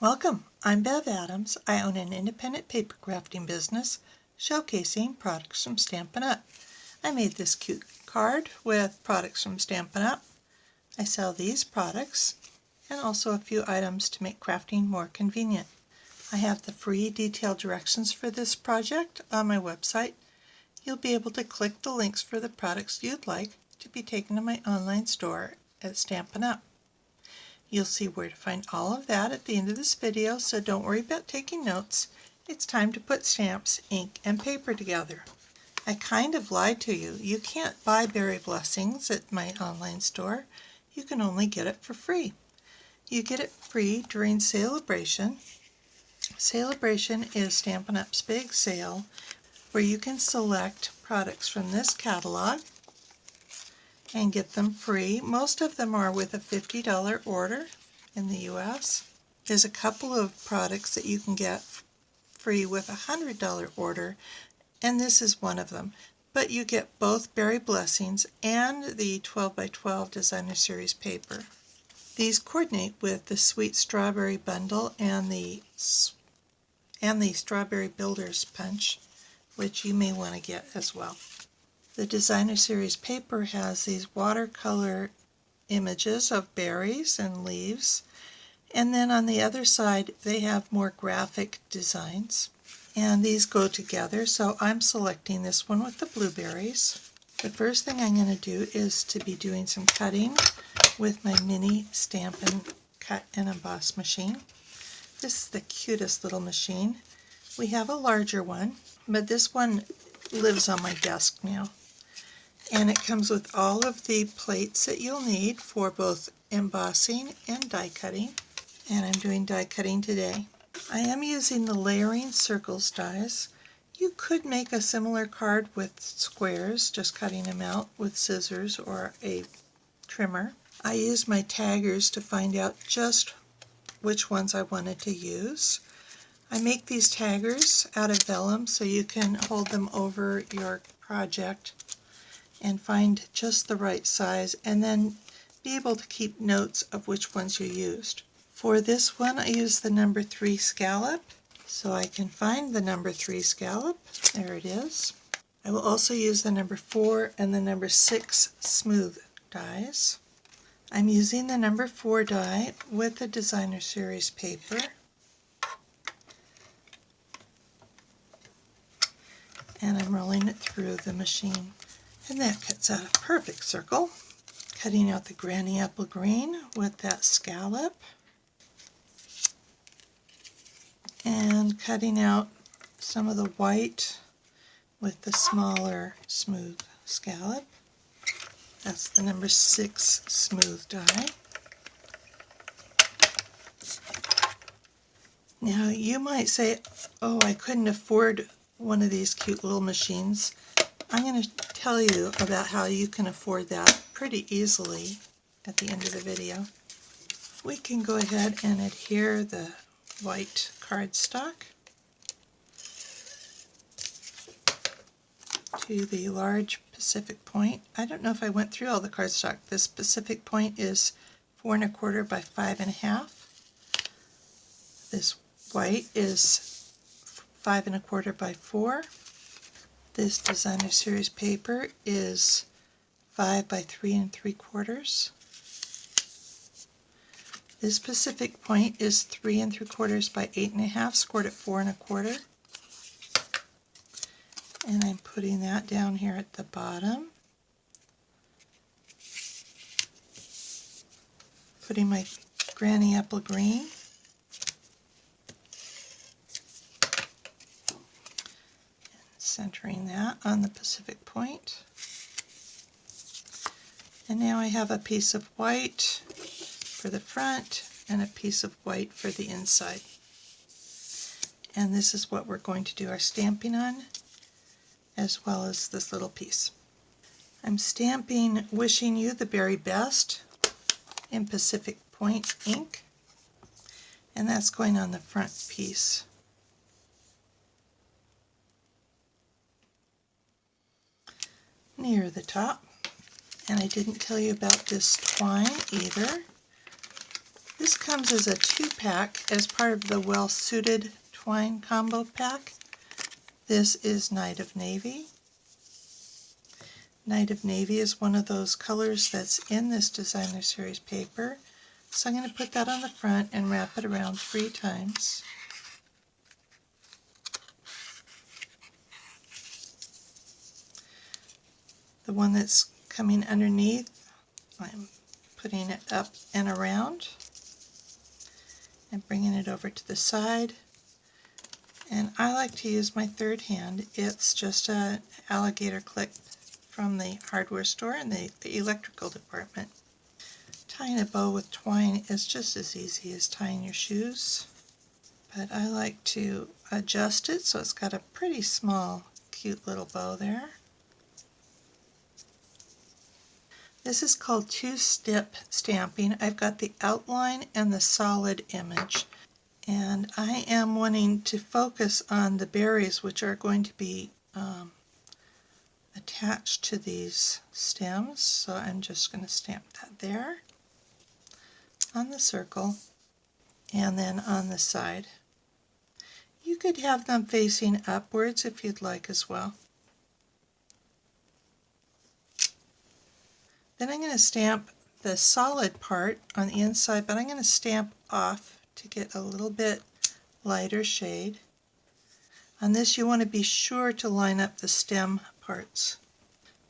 Welcome, I'm Bev Adams. I own an independent paper crafting business showcasing products from Stampin' Up! I made this cute card with products from Stampin' Up! I sell these products and also a few items to make crafting more convenient. I have the free detailed directions for this project on my website. You'll be able to click the links for the products you'd like to be taken to my online store at Stampin' Up! You'll see where to find all of that at the end of this video, so don't worry about taking notes. It's time to put stamps, ink, and paper together. I kind of lied to you. You can't buy Berry Blessings at my online store. You can only get it for free. You get it free during Sale-a-Bration. Sale-a-Bration is Stampin' Up's big sale where you can select products from this catalog and get them free. Most of them are with a $50 order in the US. There's a couple of products that you can get free with a $100 order, and this is one of them. But you get both Berry Blessings and the 12x12 Designer Series paper. These coordinate with the Sweet Strawberry Bundle and the Strawberry Builders Punch, which you may want to get as well. The Designer Series paper has these watercolor images of berries and leaves, and then on the other side they have more graphic designs, and these go together, so I'm selecting this one with the blueberries. The first thing I'm going to do is to be doing some cutting with my mini Stampin' Cut and Emboss machine. This is the cutest little machine. We have a larger one, but this one lives on my desk now. And it comes with all of the plates that you'll need for both embossing and die cutting. And I'm doing die cutting today. I am using the layering circles dies. You could make a similar card with squares, just cutting them out with scissors or a trimmer. I used my taggers to find out just which ones I wanted to use. I make these taggers out of vellum so you can hold them over your project and find just the right size, and then be able to keep notes of which ones you used. For this one, I used the number 3 scallop, so I can find the number 3 scallop. There it is. I will also use the number 4 and the number 6 smooth dies. I'm using the number 4 die with the Designer Series paper. And I'm rolling it through the machine. And that cuts out a perfect circle. Cutting out the Granny Apple Green with that scallop. And cutting out some of the white with the smaller smooth scallop. That's the number 6 smooth die. Now you might say, oh, I couldn't afford one of these cute little machines. I'm going to tell you about how you can afford that pretty easily at the end of the video. We can go ahead and adhere the white cardstock to the large Pacific point. I don't know if I went through all the cardstock. This Pacific point is 4 1/4 by 5 1/2. This white is 5 1/4 by 4. This Designer Series paper is 5 by 3 3/4. This Pacific point is 3 3/4 by 8 1/2, scored at 4 1/4. And I'm putting that down here at the bottom. Putting my Granny Apple Green. Centering that on the Pacific point. And now I have a piece of white for the front and a piece of white for the inside. And this is what we're going to do our stamping on, as well as this little piece. I'm stamping Wishing You the Very Best in Pacific Point ink, and that's going on the front piece. Near the top. And I didn't tell you about this twine either. This comes as a 2-pack as part of the Well Suited Twine Combo Pack. This is Night of Navy. Night of Navy is one of those colors that's in this designer series paper. So I'm going to put that on the front and wrap it around 3 times. The one that's coming underneath, I'm putting it up and around and bringing it over to the side. And I like to use my third hand. It's just an alligator clip from the hardware store in the electrical department. Tying a bow with twine is just as easy as tying your shoes, but I like to adjust it so it's got a pretty small, cute little bow there. This is called 2-step stamping. I've got the outline and the solid image, and I am wanting to focus on the berries which are going to be attached to these stems, so I'm just going to stamp that there on the circle and then on the side. You could have them facing upwards if you'd like as well. Then I'm going to stamp the solid part on the inside, but I'm going to stamp off to get a little bit lighter shade. On this you want to be sure to line up the stem parts.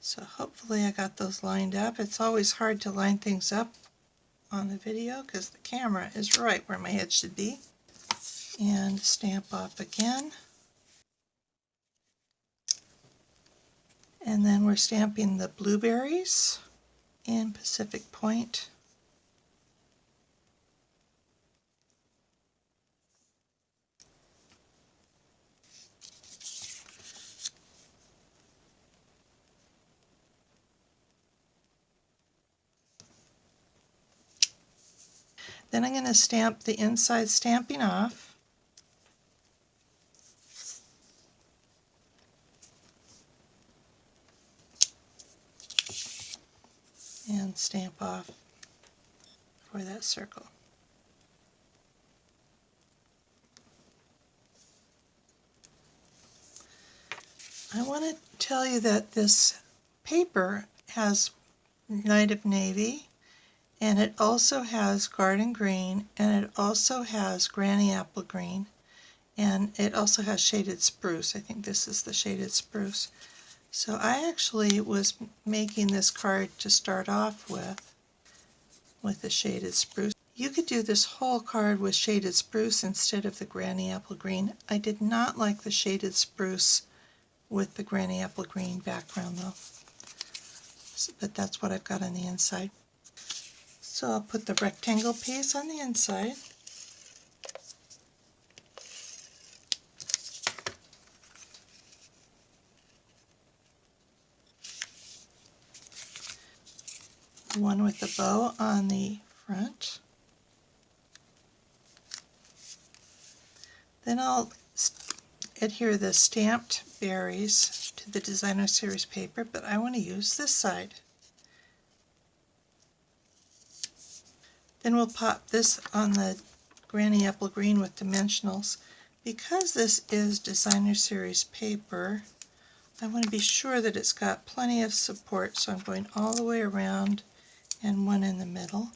So hopefully I got those lined up. It's always hard to line things up on the video because the camera is right where my head should be. And stamp off again. And then we're stamping the blueberries in Pacific Point. Then I'm going to stamp the inside stamping off. And stamp off for that circle. I want to tell you that this paper has Night of Navy, and it also has Garden Green, and it also has Granny Apple Green, and it also has Shaded Spruce. I think this is the Shaded Spruce. So I actually was making this card to start off with the Shaded Spruce. You could do this whole card with Shaded Spruce instead of the Granny Apple Green. I did not like the Shaded Spruce with the Granny Apple Green background though. But that's what I've got on the inside. So I'll put the rectangle piece on the inside. One with the bow on the front. Then I'll adhere the stamped berries to the designer series paper, but I want to use this side. Then we'll pop this on the Granny Apple Green with dimensionals. Because this is designer series paper, I want to be sure that it's got plenty of support, so I'm going all the way around and one in the middle.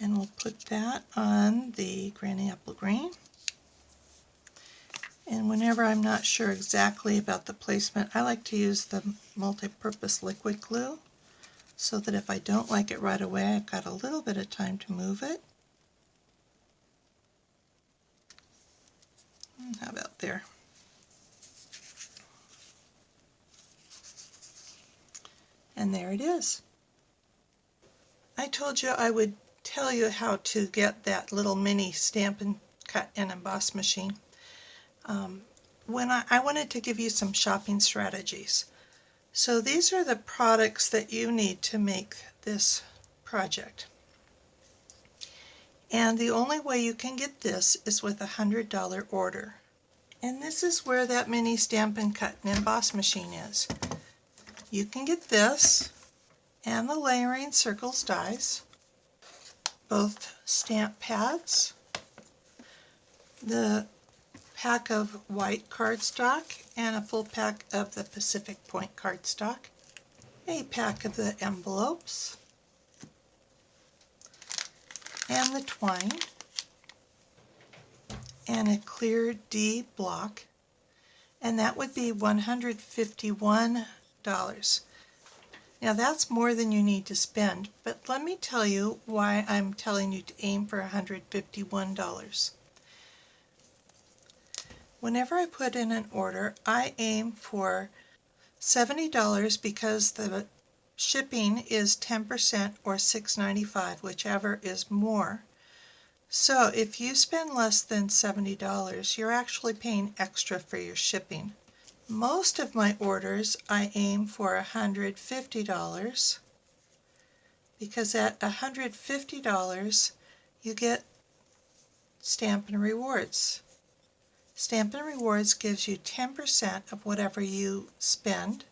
And we'll put that on the Granny Apple Green. And whenever I'm not sure exactly about the placement, I like to use the multi-purpose liquid glue so that if I don't like it right away, I've got a little bit of time to move it. How about there? And there it is. I told you I would tell you how to get that little mini stamp and cut and emboss machine. When I wanted to give you some shopping strategies. So these are the products that you need to make this project. And the only way you can get this is with a $100 order. And this is where that mini stamp and cut and emboss machine is. You can get this, and the layering circles dies, both stamp pads, the pack of white cardstock, and a full pack of the Pacific Point cardstock, a pack of the envelopes, and the twine, and a clear D block, and that would be $151. Now that's more than you need to spend, but let me tell you why I'm telling you to aim for $151. Whenever I put in an order, I aim for $70 because the shipping is 10% or $6.95, whichever is more. So if you spend less than $70, you're actually paying extra for your shipping. Most of my orders I aim for $150 because at $150 you get Stampin' Rewards. Stampin' Rewards gives you 10% of whatever you spend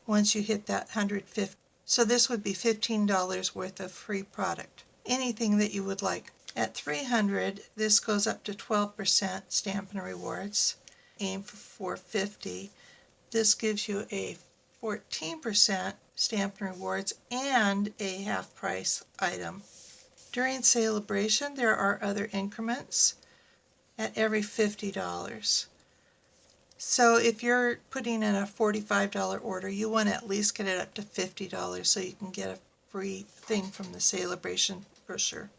once you hit that $150. So this would be $15 worth of free product. Anything that you would like. At $300, this goes up to 12% Stampin' Rewards. Aim for $450. This gives you a 14% Stampin' Rewards and a half-price item. During Sale-a-Bration, there are other increments at every $50. So if you're putting in a $45 order, you want to at least get it up to $50 so you can get a free thing from the Sale-a-Bration brochure.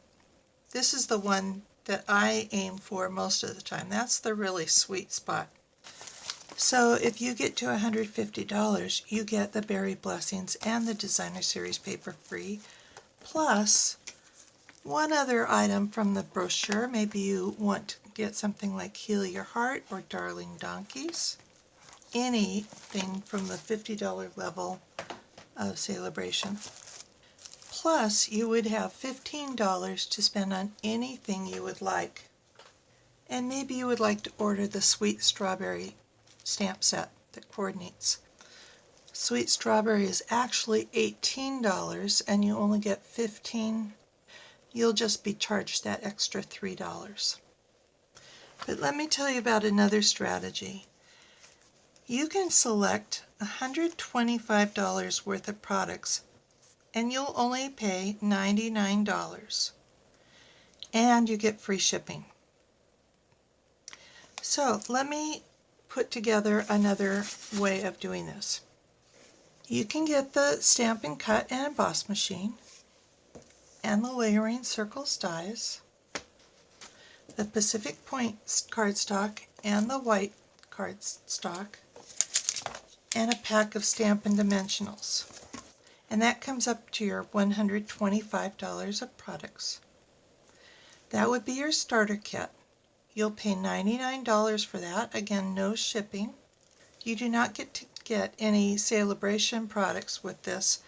This is the one that I aim for most of the time. That's the really sweet spot. So if you get to $150, you get the Berry Blessings and the Designer Series paper free, plus one other item from the brochure. Maybe you want to get something like Heal Your Heart or Darling Donkeys. Anything from the $50 level of Sale-a-Bration. Plus, you would have $15 to spend on anything you would like. And maybe you would like to order the Sweet Strawberry stamp set that coordinates. Sweet Strawberry is actually $18 and you only get 15. You'll just be charged that extra $3. But let me tell you about another strategy. You can select $125 worth of products and you'll only pay $99 and you get free shipping. So let me put together another way of doing this. You can get the Stampin' Cut and Emboss machine and the layering circles dies, the Pacific Point cardstock and the white cardstock, and a pack of Stampin' Dimensionals. And that comes up to your $125 of products. That would be your starter kit. You'll pay $99 for that. Again, no shipping. You do not get to get any Sale-a-Bration products with this,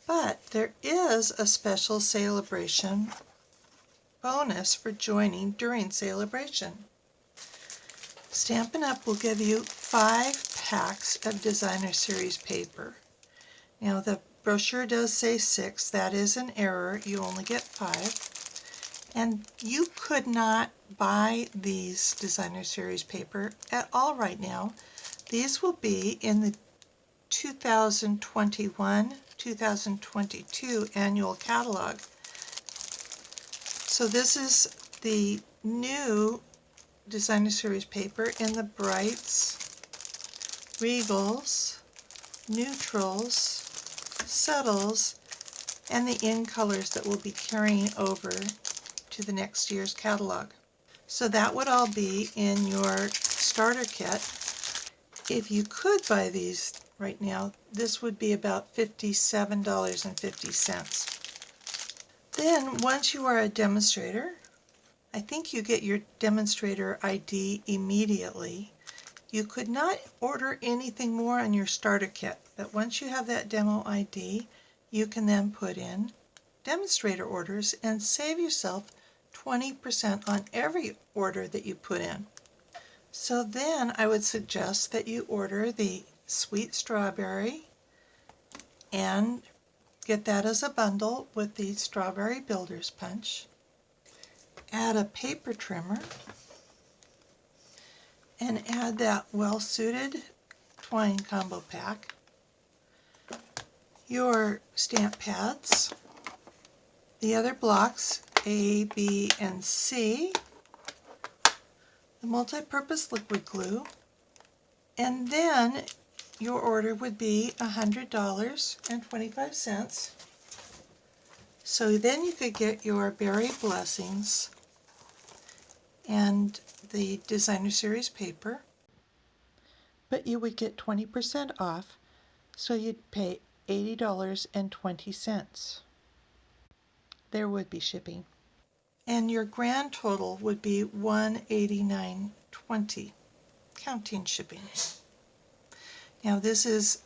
but there is a special Sale-a-Bration bonus for joining during Sale-a-Bration. Stampin' Up! Will give you 5 packs of Designer Series paper. Now the brochure does say 6. That is an error. You only get 5. And you could not buy these Designer Series paper at all right now. These will be in the 2021-2022 annual catalog. So this is the new Designer Series paper in the brights, regals, neutrals, subtles, and the in colors that we'll be carrying over to the next year's catalog. So that would all be in your starter kit. If you could buy these right now, this would be about $57.50. Then once you are a demonstrator, I think you get your demonstrator ID immediately. You could not order anything more on your starter kit, but once you have that demo ID, you can then put in demonstrator orders and save yourself 20% on every order that you put in. So then I would suggest that you order the Sweet Strawberry and Get that as a bundle with the Strawberry Builder's Punch. Add a paper trimmer and add that well-suited twine combo pack. Your stamp pads, the other blocks A, B, and C, the multi-purpose liquid glue, and then your order would be $100.25. So then you could get your berry blessings and the designer series paper, but you would get 20% off, so you'd pay $80.20. There would be shipping. And your grand total would be $189.20, counting shipping. Now this is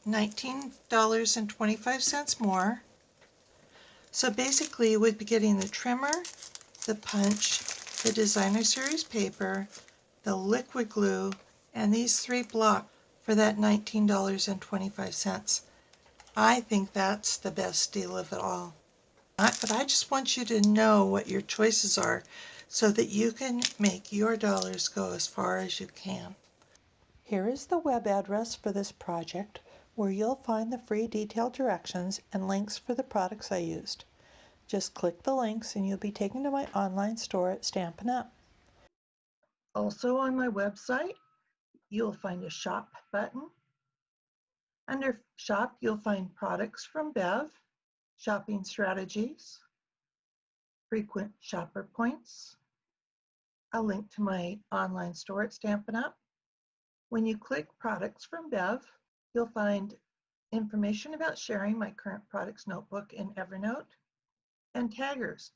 $19.25 more. So basically you would be getting the trimmer, the punch, the designer series paper, the liquid glue, and these 3 blocks for that $19.25. I think that's the best deal of it all. But I just want you to know what your choices are so that you can make your dollars go as far as you can. Here is the web address for this project, where you'll find the free detailed directions and links for the products I used. Just click the links and you'll be taken to my online store at Stampin' Up! Also on my website, you'll find a shop button. Under shop, you'll find products from Bev, shopping strategies, frequent shopper points, a link to my online store at Stampin' Up! When you click products from Bev, you'll find information about sharing my current products notebook in Evernote, and taggers.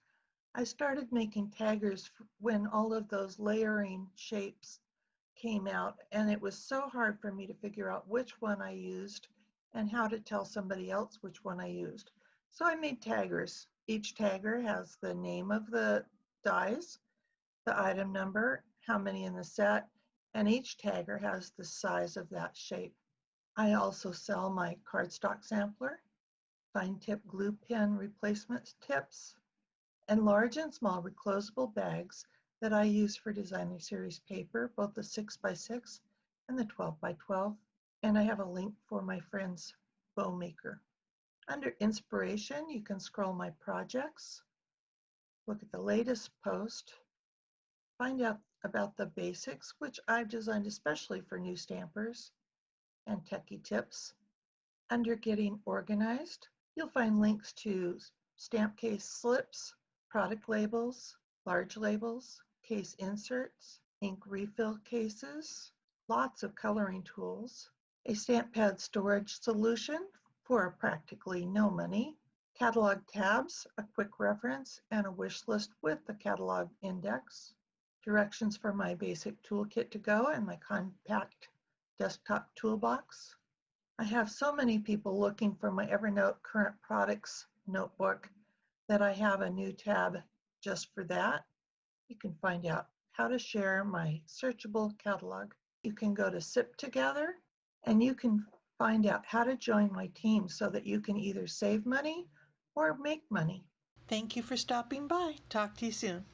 I started making taggers when all of those layering shapes came out, and it was so hard for me to figure out which one I used and how to tell somebody else which one I used. So I made taggers. Each tagger has the name of the dies, the item number, how many in the set, and each tagger has the size of that shape. I also sell my cardstock sampler, fine tip glue pen replacement tips, and large and small reclosable bags that I use for designer series paper, both the 6x6 and the 12x12. And I have a link for my friend's bow maker. Under inspiration, you can scroll my projects, look at the latest post, find out about the basics, which I've designed especially for new stampers, and techie tips. Under getting organized, you'll find links to stamp case slips, product labels, large labels, case inserts, ink refill cases, lots of coloring tools, a stamp pad storage solution for practically no money, catalog tabs, a quick reference, and a wish list with the catalog index, directions for my basic toolkit to go and my compact desktop toolbox. I have so many people looking for my Evernote current products notebook that I have a new tab just for that. You can find out how to share my searchable catalog. You can go to SIP Together and you can find out how to join my team so that you can either save money or make money. Thank you for stopping by. Talk to you soon.